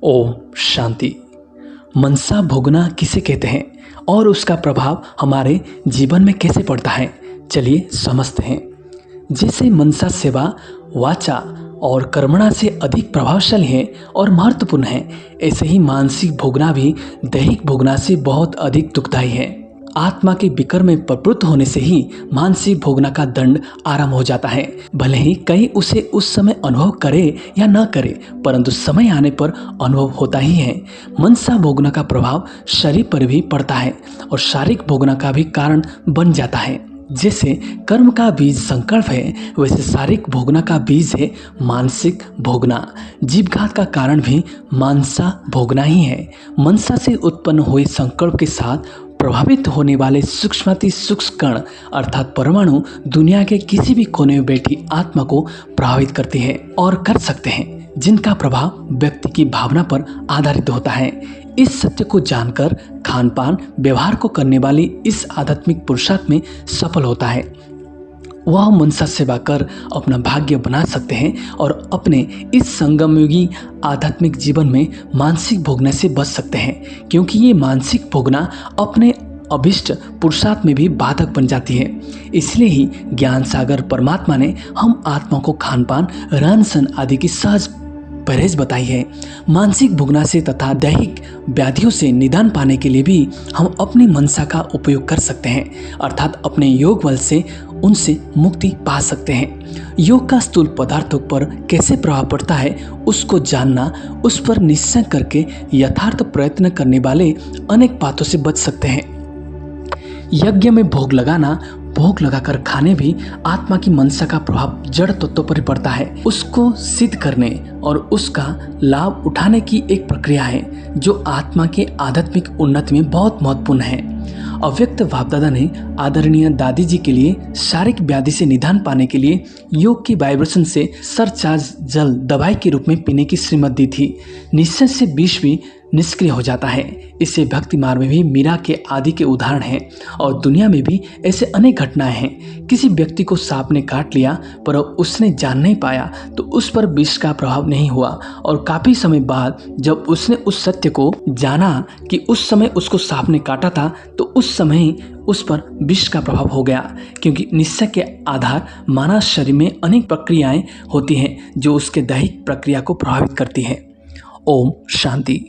ओम शांति। मनसा भोगना किसे कहते हैं और उसका प्रभाव हमारे जीवन में कैसे पड़ता है, चलिए समझते हैं। जैसे मनसा सेवा वाचा और कर्मणा से अधिक प्रभावशाली है और महत्वपूर्ण है, ऐसे ही मानसिक भोगना भी दैहिक भोगना से बहुत अधिक दुखदायी है। आत्मा के विकर में प्रवृत्त होने से ही मानसिक भोगना का दंड आरंभ हो जाता है। भले ही कहीं उसे उस समय अनुभव करे या न करे, परंतु समय आने पर अनुभव होता ही है। मनसा भोगना का प्रभाव शरीर पर भी पड़ता है और शारीरिक भोगना का भी कारण बन जाता है। जैसे कर्म का बीज संकल्प है, वैसे शारीरिक भोगना का बीज है मानसिक भोगना। जीवघात का कारण भी मानसा भोगना ही है। मनसा से उत्पन्न हुए संकल्प के साथ प्रभावित होने वाले सूक्ष्माति सूक्ष्म कण अर्थात परमाणु दुनिया के किसी भी कोने में बैठी आत्मा को प्रभावित करते हैं और कर सकते हैं, जिनका प्रभाव व्यक्ति की भावना पर आधारित होता है। इस सत्य को जानकर खान पान व्यवहार को करने वाली इस आध्यात्मिक पुरुषार्थ में सफल होता है। वह मनसा सेवा कर अपना भाग्य बना सकते हैं और अपने इस संगमयुगी आध्यात्मिक जीवन में मानसिक भोगने से बच सकते हैं, क्योंकि ये मानसिक भोगना अपने अभिष्ट पुरुषार्थ में भी बाधक बन जाती है। इसलिए ही ज्ञान सागर परमात्मा ने हम आत्मा को खान पान रहन सहन आदि की सहज परहेज बताई है। मानसिक भोगना से तथा दैहिक व्याधियों से निदान पाने के लिए भी हम अपनी मनसा का उपयोग कर सकते हैं, अर्थात अपने योग बल से उनसे मुक्ति पा सकते हैं। योग का स्थूल पदार्थों पर कैसे प्रभाव पड़ता है उसको जानना, उस पर निश्चय करके यथार्थ प्रयत्न करने वाले अनेक बातों से बच सकते हैं। यज्ञ में भोग लगाना, भोग लगाकर खाने भी आत्मा की मनसा का प्रभाव जड़ तत्वों पर पड़ता है। उसको सिद्ध करने और उसका लाभ उठाने की एक प्रक्रिया है जो आत्मा के आध्यात्मिक उन्नति में बहुत महत्वपूर्ण है। अव्यक्त बापदादा ने आदरणीय दादी जी के लिए शारीरिक व्याधि से निदान पाने के लिए योग की वाइब्रेशन से सरचार्ज जल दवाई के रूप में पीने की श्रीमत दी थी। निश्चय से विष भी निष्क्रिय हो जाता है। इससे भक्ति मार्ग में भी मीरा के आदि के उदाहरण हैं और दुनिया में भी ऐसे अनेक घटनाएं हैं। किसी व्यक्ति को सांप ने काट लिया पर उसने जान नहीं पाया तो उस पर विष का प्रभाव नहीं हुआ, और काफी समय बाद जब उसने उस सत्य को जाना कि उस समय उसको सांप ने काटा था तो उस समय उस पर विष का प्रभाव हो गया, क्योंकि निश्चय के आधार मानव शरीर में अनेक प्रक्रियाएं होती हैं जो उसके दैहिक प्रक्रिया को प्रभावित करती हैं। ओम शांति।